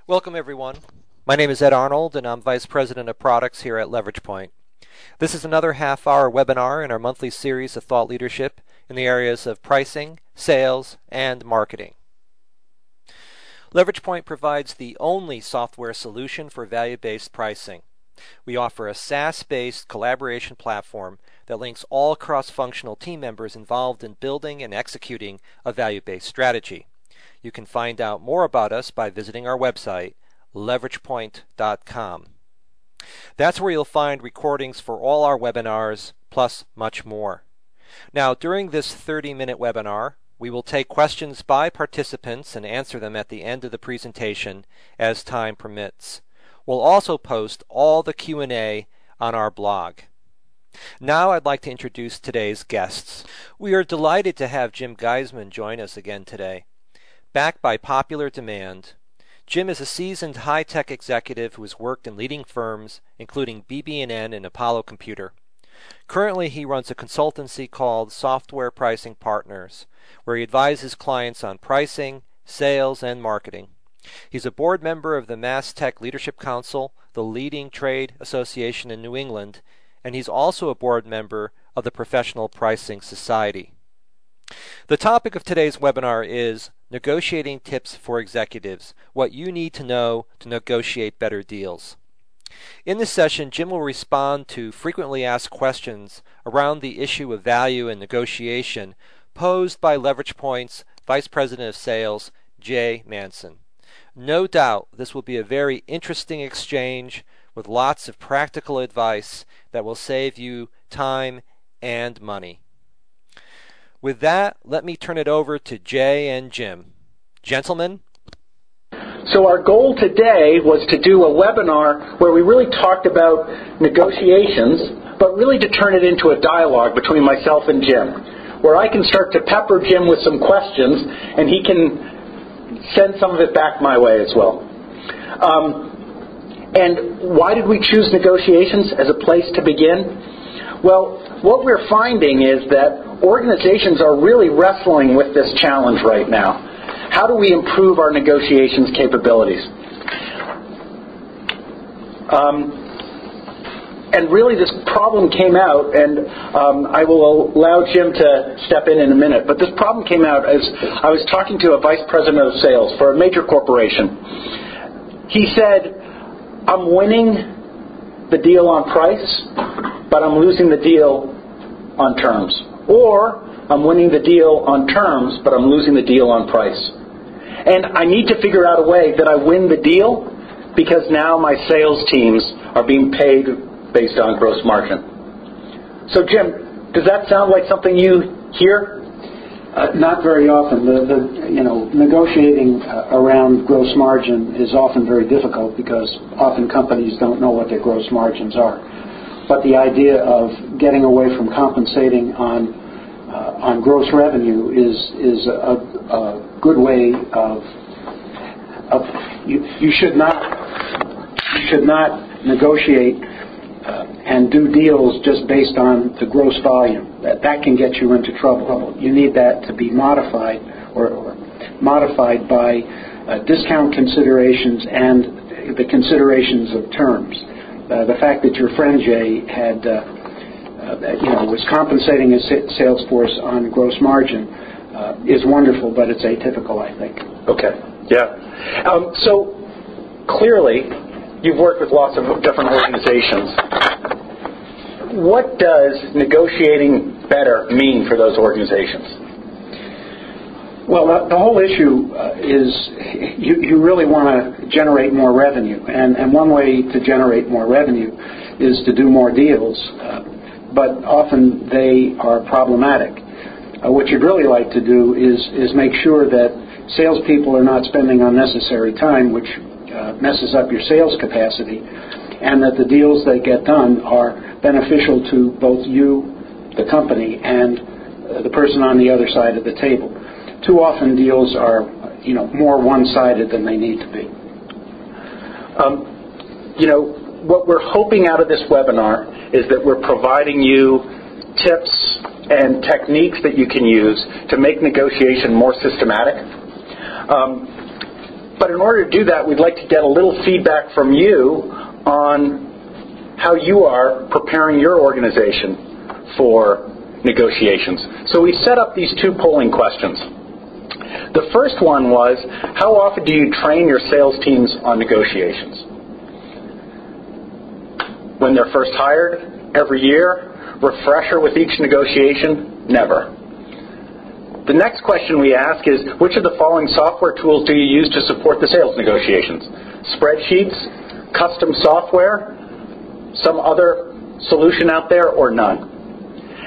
Welcome everyone. My name is Ed Arnold and I'm Vice President of Products here at Leverage Point. This is another half-hour webinar in our monthly series of thought leadership in the areas of pricing, sales, and marketing. Leverage Point provides the only software solution for value-based pricing. We offer a SaaS-based collaboration platform that links all cross-functional team members involved in building and executing a value-based strategy. You can find out more about us by visiting our website, leveragepoint.com. That's where you'll find recordings for all our webinars, plus much more. Now, during this 30-minute webinar, we will take questions by participants and answer them at the end of the presentation as time permits. We'll also post all the Q&A on our blog. Now I'd like to introduce today's guests. We are delighted to have Jim Geisman join us again today. Backed by popular demand, Jim is a seasoned high-tech executive who has worked in leading firms, including BB&N and Apollo Computer. Currently, he runs a consultancy called Software Pricing Partners, where he advises clients on pricing, sales, and marketing. He's a board member of the Mass Tech Leadership Council, the leading trade association in New England, and he's also a board member of the Professional Pricing Society. The topic of today's webinar is Negotiating Tips for Executives, What You Need to Know to Negotiate Better Deals. In this session, Jim will respond to frequently asked questions around the issue of value and negotiation posed by Leverage Point's Vice President of Sales, Jay Manson. No doubt this will be a very interesting exchange with lots of practical advice that will save you time and money. With that, let me turn it over to Jay and Jim. Gentlemen? So our goal today was to do a webinar where we really talked about negotiations, but really to turn it into a dialogue between myself and Jim, where I can start to pepper Jim with some questions, and he can send some of it back my way as well. And why did we choose negotiations as a place to begin? Well, what we're finding is that organizations are really wrestling with this challenge right now. How do we improve our negotiations capabilities? And really this problem came out, and I will allow Jim to step in a minute, but this problem came out as I was talking to a vice president of sales for a major corporation. He said, I'm winning the deal on price, but I'm losing the deal on terms. Or I'm winning the deal on terms, but I'm losing the deal on price. And I need to figure out a way that I win the deal because now my sales teams are being paid based on gross margin. So Jim, does that sound like something you hear? Not very often. Negotiating around gross margin is often very difficult because often companies don't know what their gross margins are. But the idea of getting away from compensating on gross revenue is a good way of you should not negotiate and do deals just based on the gross volume. That can get you into trouble. You need that to be modified or modified by discount considerations and the considerations of terms. The fact that your friend Jay had, was compensating his sales force on gross margin is wonderful, but it's atypical, I think. Okay. Yeah. So clearly, you've worked with lots of different organizations. What does negotiating better mean for those organizations? Well, the whole issue is you really want to generate more revenue, and one way to generate more revenue is to do more deals, but often they are problematic. What you'd really like to do is make sure that salespeople are not spending unnecessary time, which messes up your sales capacity, and that the deals that get done are beneficial to both you, the company, and the person on the other side of the table. Too often deals are, more one-sided than they need to be. What we're hoping out of this webinar is that we're providing you tips and techniques that you can use to make negotiation more systematic. But But in order to do that, we'd like to get a little feedback from you on how you are preparing your organization for negotiations. So we set up these two polling questions. The first one was, how often do you train your sales teams on negotiations? When they're first hired? Every year? Refresher with each negotiation? Never. The next question we ask is, which of the following software tools do you use to support the sales negotiations? Spreadsheets, custom software, some other solution out there, or none?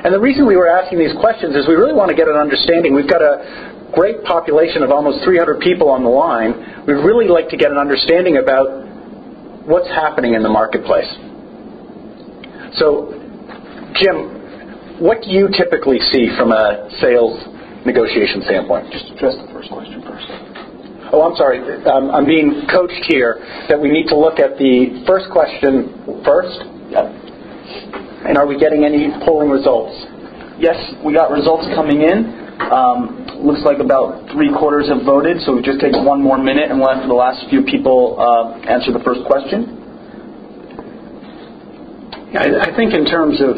And the reason we were asking these questions is we really want to get an understanding. We've got a great population of almost 300 people on the line. We'd really like to get an understanding about what's happening in the marketplace. So, Jim, what do you typically see from a sales negotiation standpoint? Just address the first question first. Oh, I'm sorry. I'm being coached here that we need to look at the first question first. Yep. And are we getting any polling results? Yes, we got results coming in. Looks like about 3/4 have voted, so we just take one more minute and let the last few people answer the first question. I think in terms of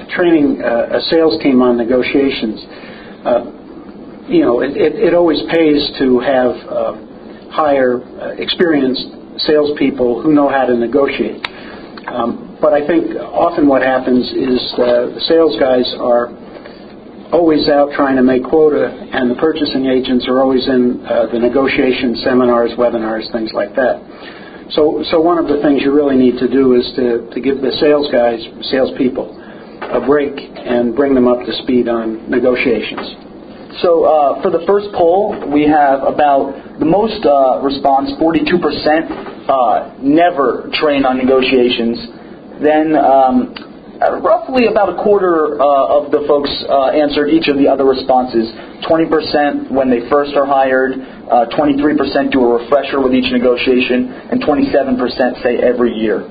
training a sales team on negotiations, it always pays to have hire experienced salespeople who know how to negotiate. But I think often what happens is the sales guys are always out trying to make quota, and the purchasing agents are always in the negotiation seminars, webinars, things like that. So one of the things you really need to do is to give the salespeople, a break and bring them up to speed on negotiations. So for the first poll, we have about the most response, 42%, never train on negotiations. Then roughly about 1/4 of the folks answered each of the other responses. 20% when they first are hired, 23% do a refresher with each negotiation, and 27% say every year.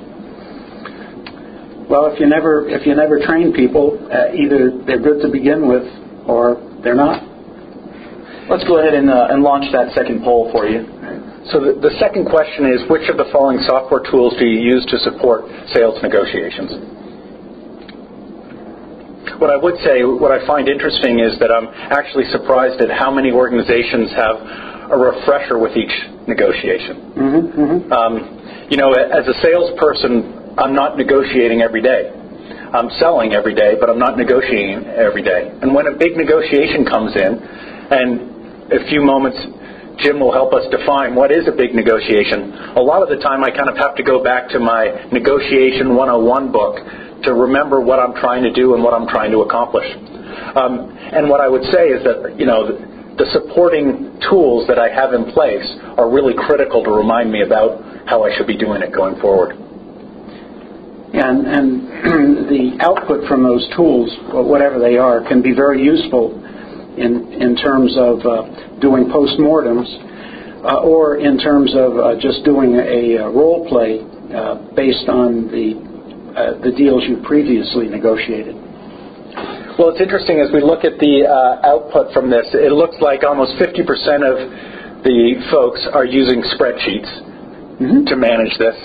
Well, if you never train people, either they're good to begin with or they're not. Let's go ahead and launch that second poll for you. So the second question is, which of the following software tools do you use to support sales negotiations? What I would say, what I find interesting is that I'm actually surprised at how many organizations have a refresher with each negotiation. As a salesperson, I'm not negotiating every day. I'm selling every day, but I'm not negotiating every day. And when a big negotiation comes in, and a few moments Jim will help us define what is a big negotiation, a lot of the time I kind of have to go back to my Negotiation 101 book to remember what I'm trying to do and what I'm trying to accomplish. And what I would say is that, the supporting tools that I have in place are really critical to remind me about how I should be doing it going forward. And the output from those tools, whatever they are, can be very useful in terms of doing postmortems or in terms of just doing a role play based on the deals you previously negotiated. Well, it's interesting as we look at the output from this, it looks like almost 50% of the folks are using spreadsheets to manage this.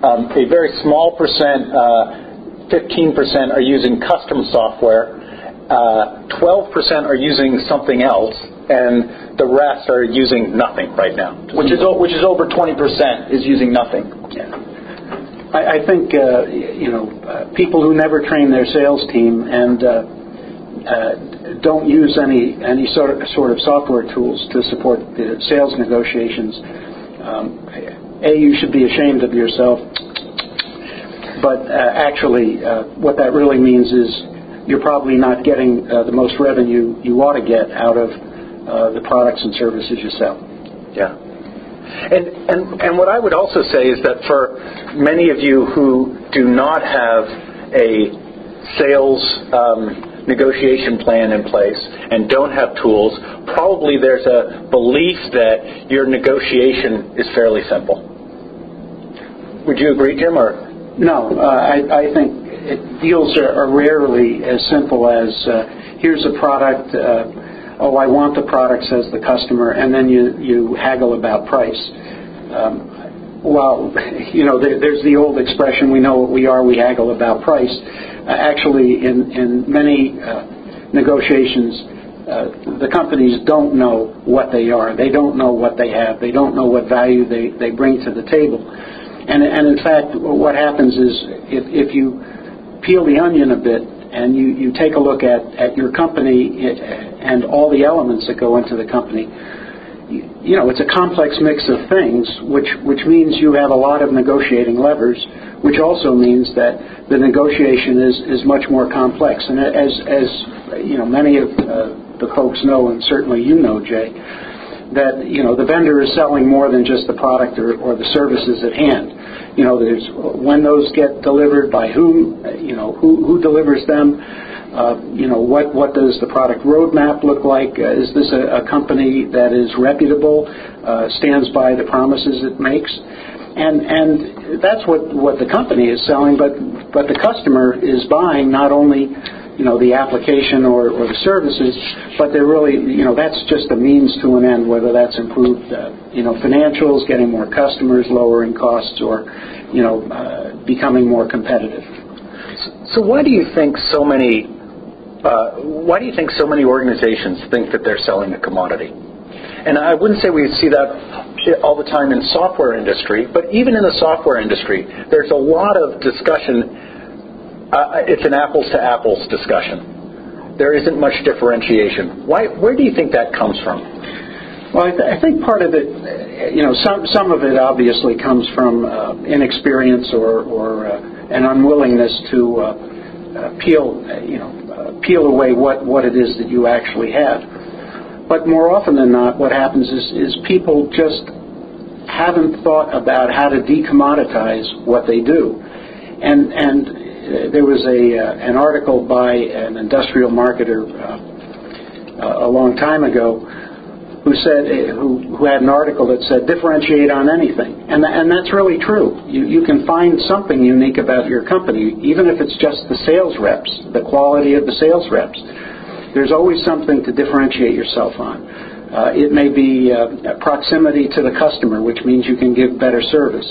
A very small percent, 15% are using custom software. 12% are using something else, and the rest are using nothing right now. Which is over 20% is using nothing. Yeah. I think people who never train their sales team and don't use any sort of software tools to support the sales negotiations. You should be ashamed of yourself. But actually, what that really means is you're probably not getting the most revenue you ought to get out of the products and services you sell. Yeah. And what I would also say is that for many of you who do not have a sales negotiation plan in place and don't have tools, probably there's a belief that your negotiation is fairly simple. Would you agree, Jim? Or no? I think deals are rarely as simple as here's a product. I want the product, says the customer, and then you haggle about price. Well, there's the old expression, we know what we are, we haggle about price. Actually, in many negotiations, the companies don't know what they are. They don't know what they have. They don't know what value they bring to the table. And in fact, what happens is if you peel the onion a bit and you take a look at your company and all the elements that go into the company, it's a complex mix of things, which means you have a lot of negotiating levers, which also means that the negotiation is much more complex. And as many of the folks know, and certainly you know, Jay, that the vendor is selling more than just the product or the services at hand. There's when those get delivered, by whom, who delivers them. What does the product roadmap look like? Is this a company that is reputable, stands by the promises it makes? And that's what the company is selling, but the customer is buying not only the application or the services, but they're really that's just a means to an end, whether that's improved financials, getting more customers, lowering costs, or becoming more competitive. So why do you think so many organizations think that they're selling a commodity? And I wouldn't say we see that all the time in software industry, but even in the software industry, there's a lot of discussion. It's an apples to apples discussion. There isn't much differentiation. Where do you think that comes from? Well, I think part of it, some of it obviously comes from inexperience or an unwillingness to peel away what it is that you actually have. But more often than not, what happens is people just haven't thought about how to decommoditize what they do. And there was an article by an industrial marketer a long time ago who had an article that said differentiate on anything, and that's really true. You can find something unique about your company, even if it's just the sales reps, the quality of the sales reps. There's always something to differentiate yourself on. It may be proximity to the customer, which means you can give better service.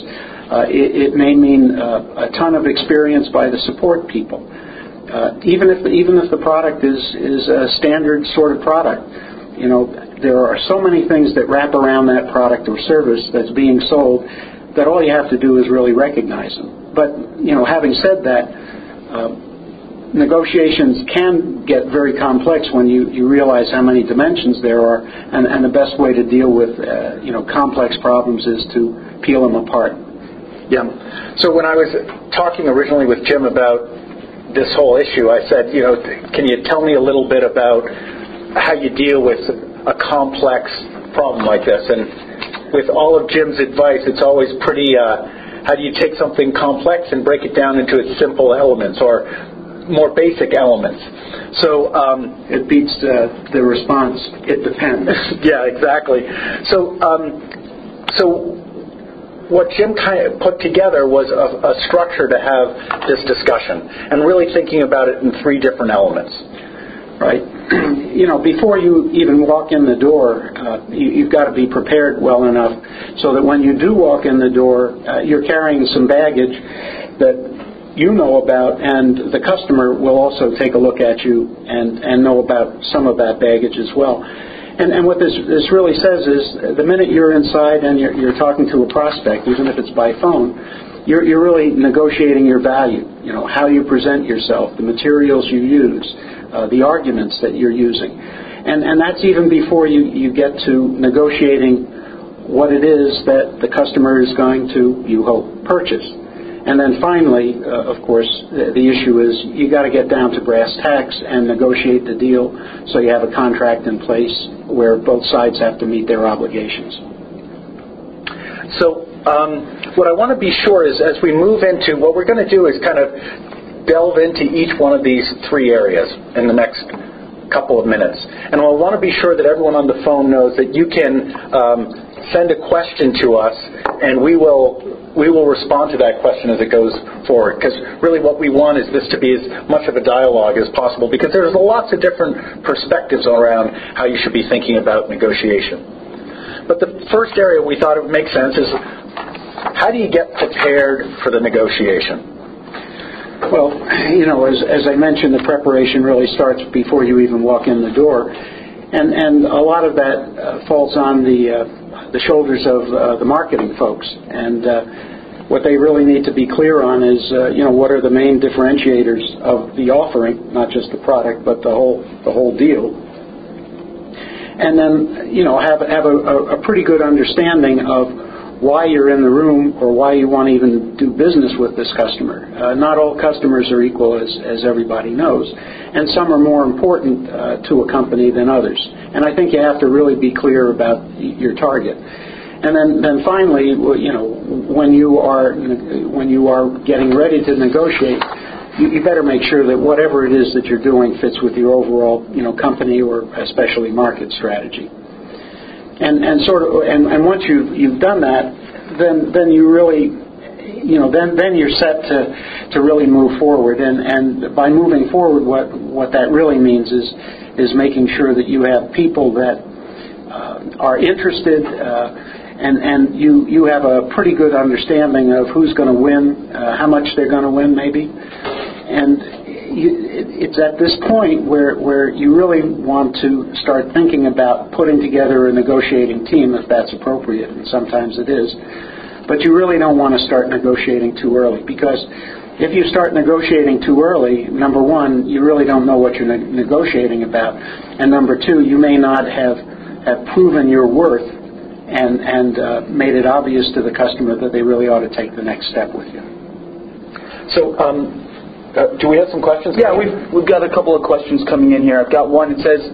It may mean a ton of experience by the support people. Even if the product is a standard sort of product, there are so many things that wrap around that product or service that's being sold that all you have to do is really recognize them. But having said that, negotiations can get very complex when you realize how many dimensions there are, and the best way to deal with complex problems is to peel them apart. Yeah. So when I was talking originally with Jim about this whole issue, I said, can you tell me a little bit about how you deal with a complex problem like this? And with all of Jim's advice, it's always pretty, how do you take something complex and break it down into its simple elements or more basic elements? So it beats the response, it depends. Yeah, exactly. So what Jim kind of put together was a structure to have this discussion, and really thinking about it in three different elements. Right. Before you even walk in the door, you've got to be prepared well enough so that when you do walk in the door, you're carrying some baggage that you know about, and the customer will also take a look at you and know about some of that baggage as well. And what this really says is the minute you're inside and you're talking to a prospect, even if it's by phone, you're really negotiating your value, how you present yourself, the materials you use, the arguments that you're using. And that's even before you get to negotiating what it is that the customer is going to, you hope, purchase. And then finally, of course, the issue is you got to get down to brass tacks and negotiate the deal so you have a contract in place where both sides have to meet their obligations. So what I want to be sure is as we move into, what we're going to do is kind of delve into each one of these three areas in the next couple of minutes. And I want to be sure that everyone on the phone knows that you can send a question to us, and we will respond to that question as it goes forward, because really what we want is this to be as much of a dialogue as possible, because there's lots of different perspectives around how you should be thinking about negotiation. But the first area we thought it would make sense is, how do you get prepared for the negotiation? Well, as I mentioned, the preparation really starts before you even walk in the door, and a lot of that falls on the shoulders of the marketing folks. And what they really need to be clear on is, what are the main differentiators of the offering, not just the product, but the whole deal. And then, have a pretty good understanding of why you're in the room or why you want to even do business with this customer. Not all customers are equal, as everybody knows, and some are more important to a company than others. And I think you have to really be clear about your target. And then finally, when you are getting ready to negotiate, you better make sure that whatever it is that you're doing fits with your overall, company or especially market strategy. And once you've done that, then you really, then you're set to really move forward. And by moving forward, what that really means is making sure that you have people that are interested, and you have a pretty good understanding of who's going to win, how much they're going to win, maybe, and it's at this point where you really want to start thinking about putting together a negotiating team, if that's appropriate, and sometimes it is. But you really don't want to start negotiating too early, because if you start negotiating too early, number one, you really don't know what you're negotiating about, and number two, you may not have proven your worth and made it obvious to the customer that they really ought to take the next step with you. So, do we have some questions? Yeah, we've got a couple of questions coming in here. I've got one. It says,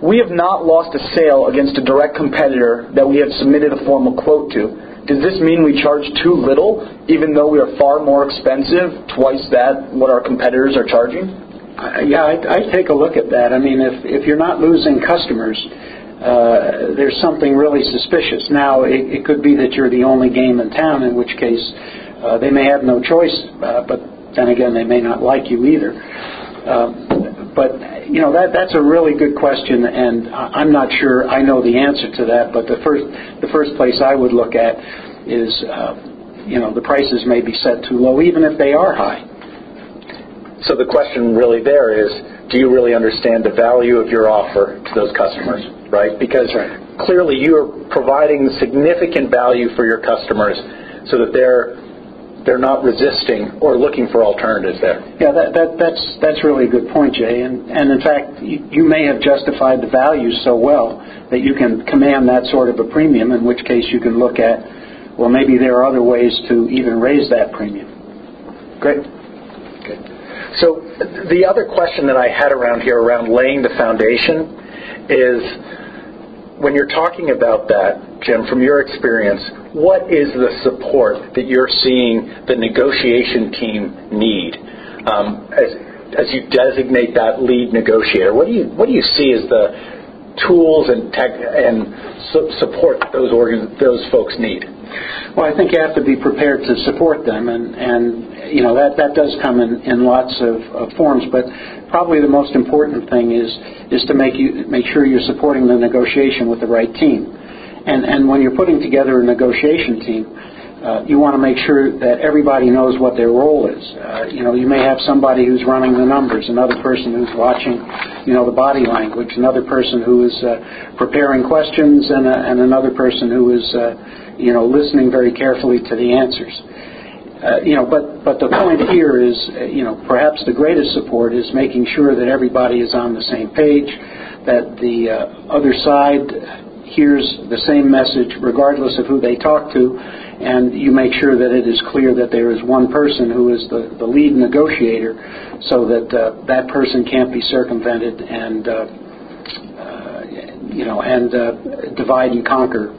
we have not lost a sale against a direct competitor that we have submitted a formal quote to. Does this mean we charge too little, even though we are far more expensive, twice that what our competitors are charging? I take a look at that. I mean, if you're not losing customers, there's something really suspicious. Now, it could be that you're the only game in town, in which case they may have no choice, but then again, they may not like you either. But that's a really good question, and I'm not sure I know the answer to that. But the first place I would look at is, the prices may be set too low, even if they are high. So the question really there is, do you really understand the value of your offer to those customers, right? Because clearly you are providing significant value for your customers so that they're not resisting or looking for alternatives there. Yeah, that's really a good point, Jay. And in fact, you may have justified the value so well that you can command that sort of a premium, in which case you can look at, well, maybe there are other ways to even raise that premium. Great. Good. So the other question that I had around here, around laying the foundation, is when you're talking about that, Jim, from your experience, what is the support that you're seeing the negotiation team need as you designate that lead negotiator? What do you see as the tools and support that those folks need? Well, I think you have to be prepared to support them, and that does come in lots of forms. But probably the most important thing is to make sure you're supporting the negotiation with the right team. And when you're putting together a negotiation team, you want to make sure that everybody knows what their role is. You may have somebody who's running the numbers, another person who's watching, the body language, another person who is preparing questions, and another person who is, listening very carefully to the answers. But the point here is, perhaps the greatest support is making sure that everybody is on the same page, that the other side hears the same message regardless of who they talk to, and you make sure that it is clear that there is one person who is the lead negotiator, so that that person can't be circumvented and divide and conquer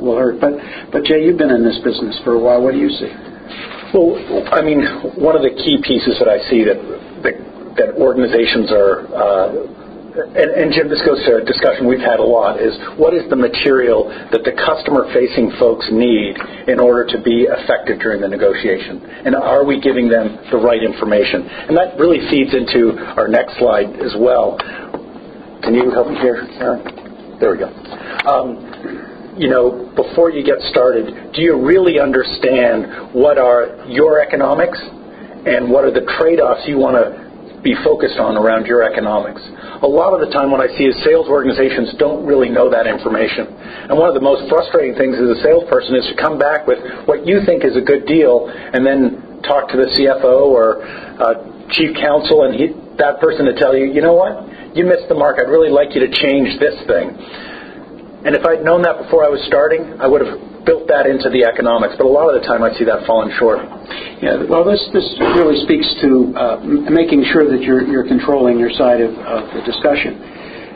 will hurt. But Jay, you've been in this business for a while. What do you see? Well, I mean, one of the key pieces that I see that organizations are and Jim, this goes to a discussion we've had a lot, is what is the material that the customer-facing folks need in order to be effective during the negotiation? And are we giving them the right information? And that really feeds into our next slide as well. Can you help me here, Aaron? There we go. before you get started, do you really understand what are your economics and what are the trade-offs you want to be focused on around your economics? A lot of the time what I see is sales organizations don't really know that information. And one of the most frustrating things as a salesperson is to come back with what you think is a good deal and then talk to the CFO or chief counsel and that person to tell you, you know what, you missed the mark. I'd really like you to change this thing. And if I'd known that before I was starting, I would have built that into the economics. But a lot of the time I see that falling short. Yeah, well, this really speaks to making sure that you're controlling your side of the discussion.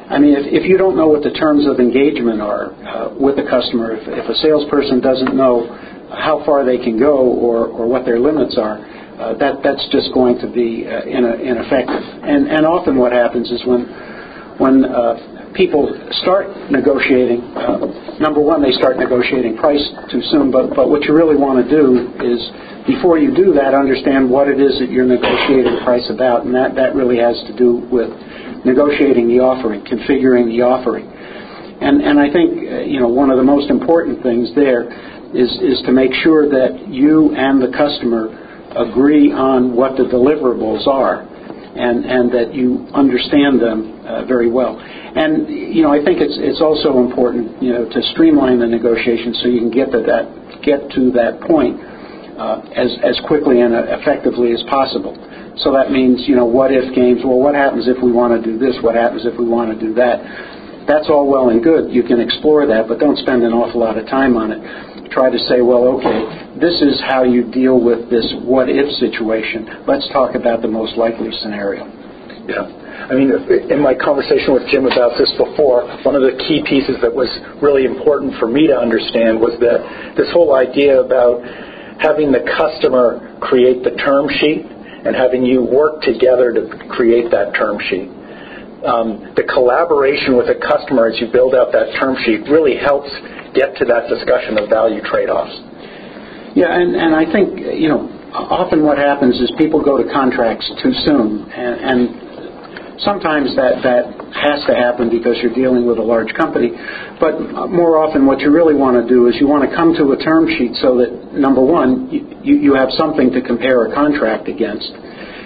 I mean, if you don't know what the terms of engagement are with the customer, if a salesperson doesn't know how far they can go or what their limits are, that's just going to be ineffective. And often what happens is when people start negotiating, number one, they start negotiating price too soon, but what you really want to do is, before you do that, understand what it is that you're negotiating price about, and that really has to do with negotiating the offering, configuring the offering. And I think, one of the most important things there is to make sure that you and the customer agree on what the deliverables are, and that you understand them very well. And I think it's also important to streamline the negotiation so you can get to that point as quickly and effectively as possible. So that means what if games. Well, what happens if we want to do this? What happens if we want to do that? That's all well and good. You can explore that, but don't spend an awful lot of time on it. Try to say, well, okay, this is how you deal with this what-if situation. Let's talk about the most likely scenario. Yeah. I mean, in my conversation with Jim about this before, one of the key pieces that was really important for me to understand was that this whole idea about having the customer create the term sheet and having you work together to create that term sheet. The collaboration with a customer as you build out that term sheet really helps get to that discussion of value trade-offs. Yeah, and I think, often what happens is people go to contracts too soon, and sometimes that has to happen because you're dealing with a large company. But more often what you really want to do is you want to come to a term sheet so that, number one, you have something to compare a contract against.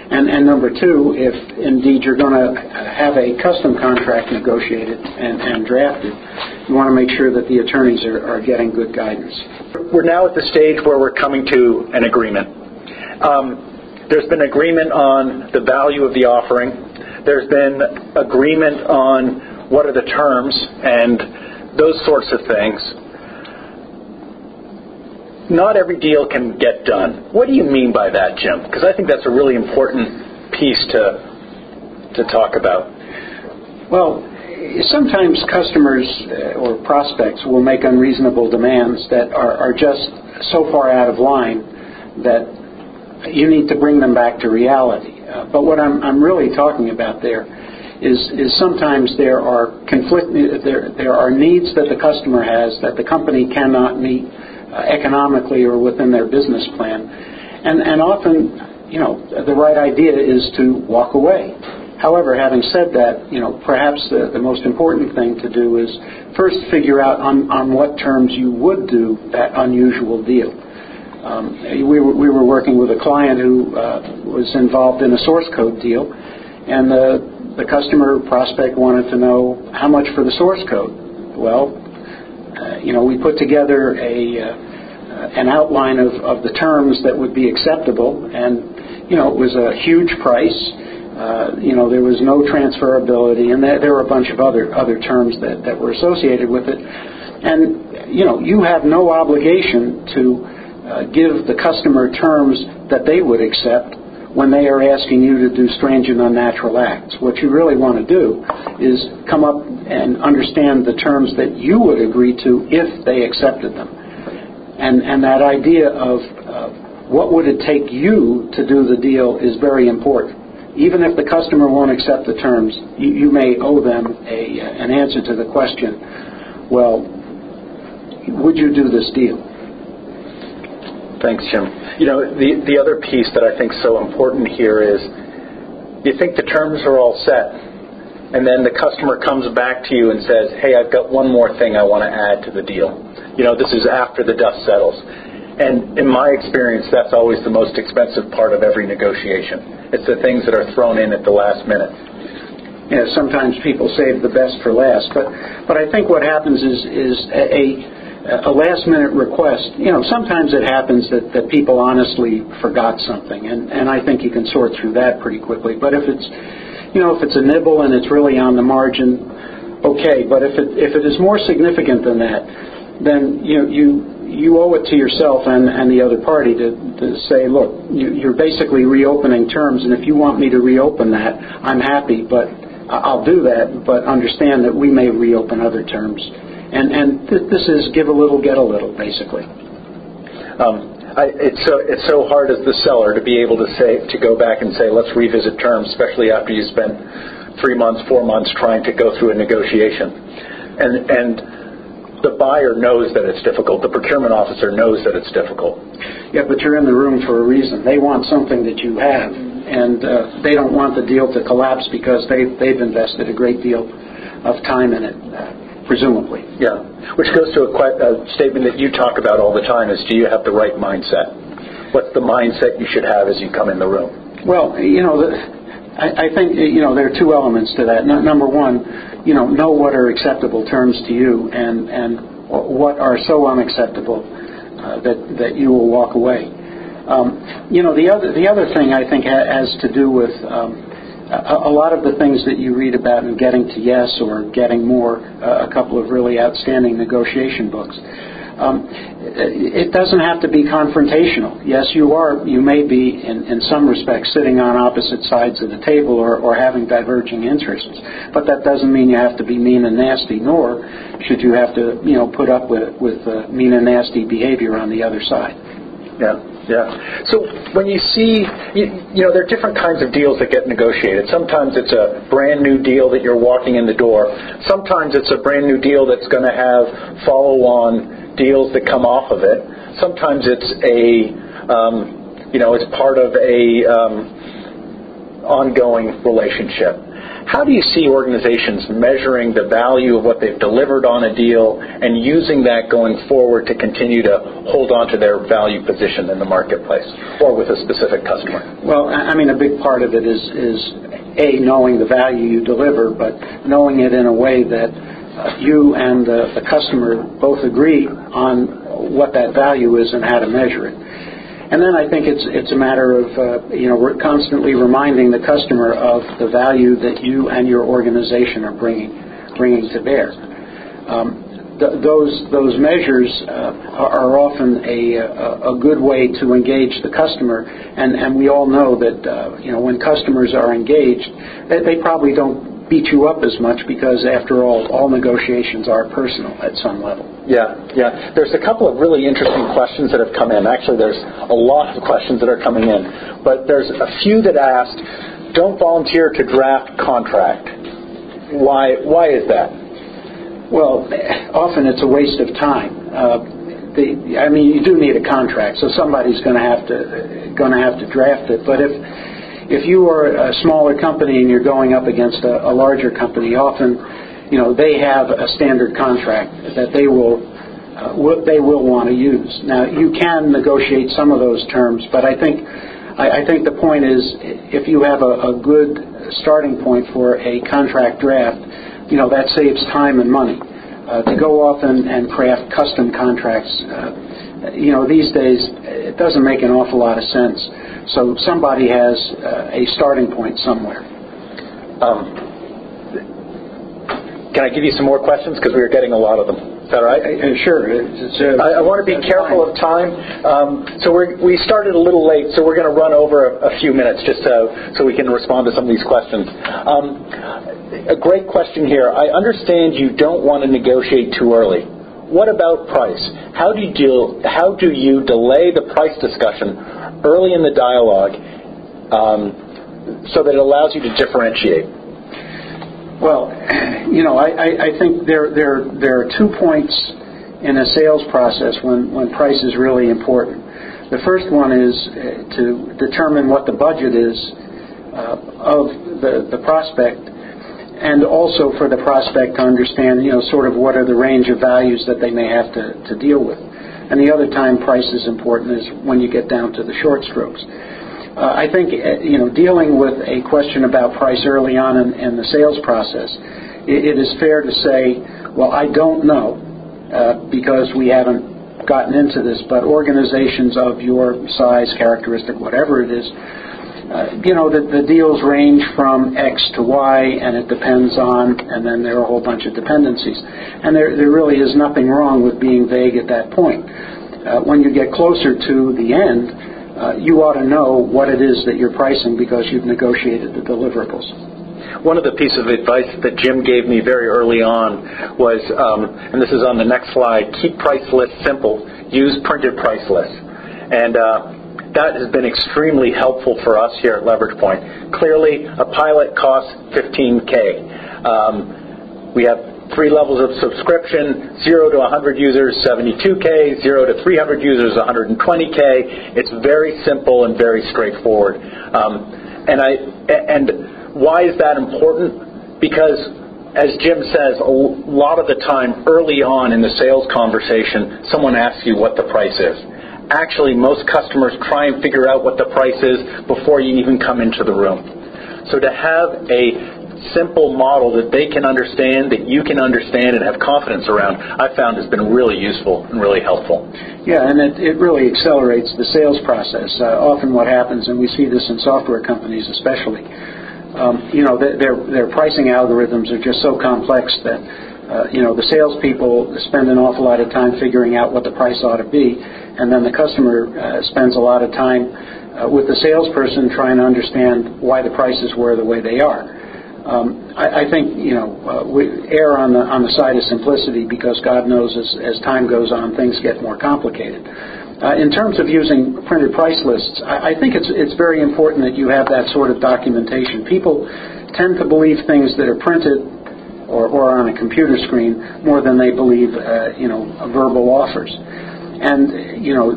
And number two, if indeed you're going to have a custom contract negotiated and drafted, you want to make sure that the attorneys are getting good guidance. We're now at the stage where we're coming to an agreement. There's been agreement on the value of the offering. There's been agreement on what are the terms and those sorts of things. Not every deal can get done. What do you mean by that, Jim? Because I think that's a really important piece to talk about. Well, sometimes customers or prospects will make unreasonable demands that are just so far out of line that you need to bring them back to reality. But what I'm really talking about there is sometimes there are there are needs that the customer has that the company cannot meet economically or within their business plan, and often the right idea is to walk away. However, having said that, perhaps the most important thing to do is first figure out on what terms you would do that unusual deal. We were working with a client who was involved in a source code deal, and the customer prospect wanted to know how much for the source code. Well, we put together an outline of the terms that would be acceptable, and it was a huge price. There was no transferability, and there were a bunch of other terms that were associated with it. And you have no obligation to give the customer terms that they would accept when they are asking you to do strange and unnatural acts. What you really want to do is come up and understand the terms that you would agree to if they accepted them. And that idea of what would it take you to do the deal is very important. Even if the customer won't accept the terms, you may owe them an answer to the question, well, would you do this deal? Thanks, Jim. The other piece that I think is so important here is you think the terms are all set. and then the customer comes back to you and says, hey, I've got one more thing I want to add to the deal. This is after the dust settles. And in my experience, that's always the most expensive part of every negotiation. It's the things that are thrown in at the last minute. Yeah, sometimes people save the best for last, but I think what happens is a last-minute request. Sometimes it happens that people honestly forgot something, and I think you can sort through that pretty quickly. But if it's a nibble and it's really on the margin, okay. But if it is more significant than that, then you owe it to yourself and the other party to say, look, you're basically reopening terms, and if you want me to reopen that, I'm happy, but I'll do that, but understand that we may reopen other terms. And this is give a little, get a little, basically. It's so hard as the seller to be able to go back and say, let's revisit terms, especially after you spend 3 months, 4 months trying to go through a negotiation. And the buyer knows that it's difficult. The procurement officer knows that it's difficult. Yeah, but you're in the room for a reason. They want something that you have, and they don't want the deal to collapse because they've invested a great deal of time in it, presumably. Yeah, which goes to a statement that you talk about all the time is, do you have the right mindset? What's the mindset you should have as you come in the room? Well, I think, there are two elements to that. Number one, know what are acceptable terms to you and what are so unacceptable that you will walk away. The other thing I think has to do with a lot of the things that you read about in Getting to Yes or Getting More, a couple of really outstanding negotiation books. It doesn't have to be confrontational. Yes, you may be in some respects sitting on opposite sides of the table or having diverging interests, but that doesn't mean you have to be mean and nasty, nor should you have to put up with mean and nasty behavior on the other side. Yeah. So when you see, there are different kinds of deals that get negotiated. Sometimes it's a brand new deal that you're walking in the door. Sometimes it's a brand new deal that's going to have follow-on deals that come off of it. Sometimes it's it's part of a ongoing relationship. How do you see organizations measuring the value of what they've delivered on a deal and using that going forward to continue to hold on to their value position in the marketplace or with a specific customer? Well, I mean, a big part of it is knowing the value you deliver, but knowing it in a way that you and the customer both agree on what that value is and how to measure it. And then I think it's a matter of constantly reminding the customer of the value that you and your organization are bringing to bear. Those measures are often a good way to engage the customer, and we all know that when customers are engaged, they probably don't beat you up as much because, after all negotiations are personal at some level. Yeah. There's a couple of really interesting questions that have come in. Actually, there's a lot of questions that are coming in. But there's a few that asked, don't volunteer to draft contract. Why is that? Well, often it's a waste of time. You do need a contract, so somebody's going to have to draft it. But if you are a smaller company and you're going up against a larger company, often, they have a standard contract that they will want to use. Now, you can negotiate some of those terms, but I think the point is, if you have a good starting point for a contract draft, that saves time and money. To go off and craft custom contracts, these days it doesn't make an awful lot of sense. So somebody has a starting point somewhere. Can I give you some more questions? Because we are getting a lot of them. Is that all right? Sure. I want to be careful of time. So we started a little late, so we're going to run over a few minutes just so we can respond to some of these questions. A great question here. I understand you don't want to negotiate too early. What about price? How do you delay the price discussion early in the dialogue so that it allows you to differentiate? Well, I think there are 2 points in a sales process when price is really important. The first one is to determine what the budget is of the prospect, and also for the prospect to understand, sort of what are the range of values that they may have to deal with. And the other time price is important is when you get down to the short strokes. I think, dealing with a question about price early on in the sales process, it is fair to say, well, I don't know, because we haven't gotten into this, but organizations of your size, characteristic, whatever it is, the deals range from X to Y, and it depends on, and then there are a whole bunch of dependencies. And there really is nothing wrong with being vague at that point. When you get closer to the end, you ought to know what it is that you're pricing because you've negotiated the deliverables. One of the pieces of advice that Jim gave me very early on was, and this is on the next slide, keep price lists simple. Use printed price lists. And that has been extremely helpful for us here at Leverage Point. Clearly, a pilot costs $15K. We have 3 levels of subscription: 0 to 100 users, $72K; 0 to 300 users, $120K. It's very simple and very straightforward. And why is that important? Because, as Jim says, a lot of the time early on in the sales conversation, someone asks you what the price is. Actually, most customers try and figure out what the price is before you even come into the room. So to have a simple model that they can understand, that you can understand and have confidence around, I found has been really useful and really helpful. Yeah, and it really accelerates the sales process. Often what happens, and we see this in software companies especially, their pricing algorithms are just so complex that the salespeople spend an awful lot of time figuring out what the price ought to be, and then the customer spends a lot of time with the salesperson trying to understand why the prices were the way they are. I think we err on the side of simplicity because God knows as time goes on things get more complicated. In terms of using printed price lists, I think it's very important that you have that sort of documentation. People tend to believe things that are printed or on a computer screen more than they believe, verbal offers. And,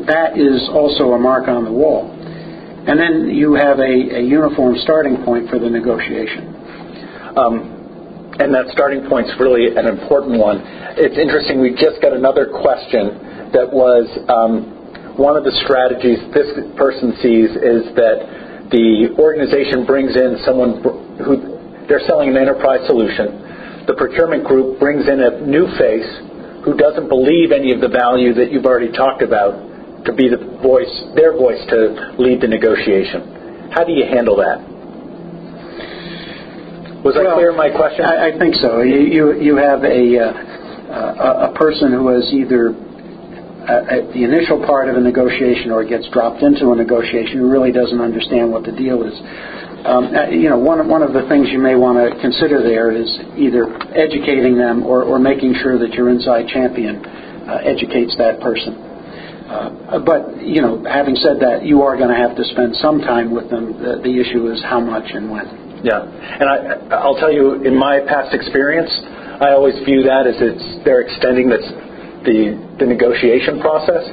that is also a mark on the wall. And then you have a uniform starting point for the negotiation. And that starting point's really an important one. It's interesting, we just got another question that was, one of the strategies this person sees is that the organization brings in someone who they're selling an enterprise solution. The procurement group brings in a new face who doesn't believe any of the value that you've already talked about to be their voice to lead the negotiation. How do you handle that? Was that clear, my question? I think so. You have a person who is either at the initial part of a negotiation or gets dropped into a negotiation who really doesn't understand what the deal is. One of the things you may want to consider there is either educating them or making sure that your inside champion educates that person. But having said that, you are going to have to spend some time with them. The issue is how much and when. Yeah, and I'll tell you, in my past experience, I always view that as they're extending the negotiation process.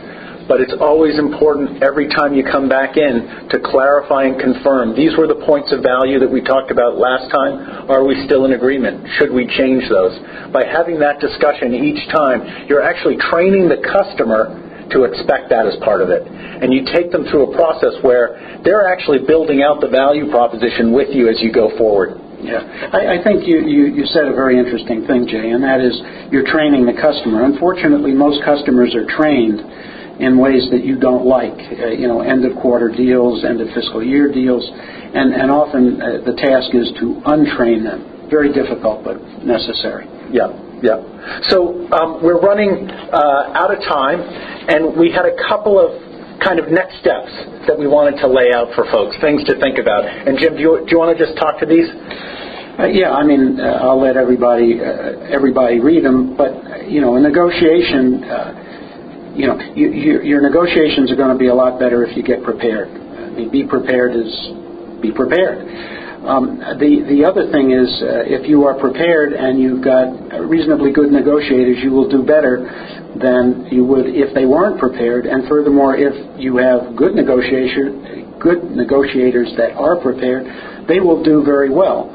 But it's always important every time you come back in to clarify and confirm. These were the points of value that we talked about last time. Are we still in agreement? Should we change those? By having that discussion each time, you're actually training the customer to expect that as part of it. And you take them through a process where they're actually building out the value proposition with you as you go forward. Yeah, I think you said a very interesting thing, Jay, and that is you're training the customer. Unfortunately, most customers are trained in ways that you don't like, end of quarter deals, end of fiscal year deals, and often the task is to untrain them. Very difficult, but necessary. Yeah. So we're running out of time, and we had a couple of kind of next steps that we wanted to lay out for folks, things to think about. And Jim, do you want to just talk to these? I'll let everybody read them, but a negotiation. Your negotiations are going to be a lot better if you get prepared. Be prepared is be prepared. The other thing is, if you are prepared and you've got reasonably good negotiators, you will do better than you would if they weren't prepared. And furthermore, if you have good negotiators that are prepared, they will do very well.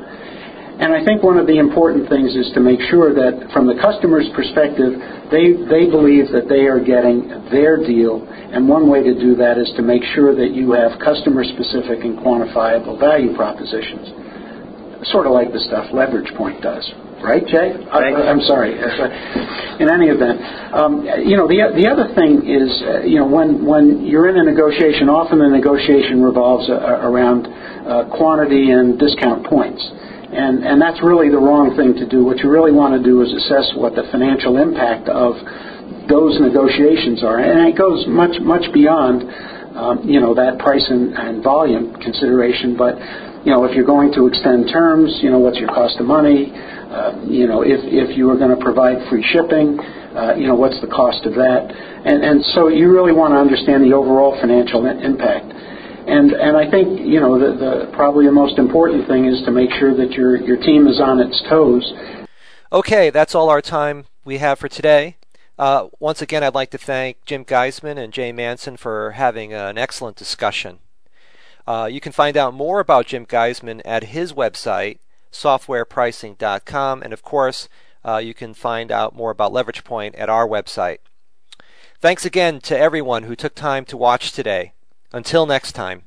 And I think one of the important things is to make sure that from the customer's perspective, they believe that they are getting their deal. And one way to do that is to make sure that you have customer-specific and quantifiable value propositions, sort of like the stuff Leverage Point does. Right, Jay? I'm sorry. In any event, the other thing is, when you're in a negotiation, often the negotiation revolves around quantity and discount points. And that's really the wrong thing to do. What you really want to do is assess what the financial impact of those negotiations are. And it goes much, much beyond, that price and volume consideration. But, if you're going to extend terms, what's your cost of money? If you are going to provide free shipping, what's the cost of that? And so you really want to understand the overall financial impact. And I think, probably the most important thing is to make sure that your team is on its toes. Okay, that's all our time we have for today. Once again, I'd like to thank Jim Geisman and Jay Manson for having an excellent discussion. You can find out more about Jim Geisman at his website, softwarepricing.com, and of course, you can find out more about Leverage Point at our website. Thanks again to everyone who took time to watch today. Until next time.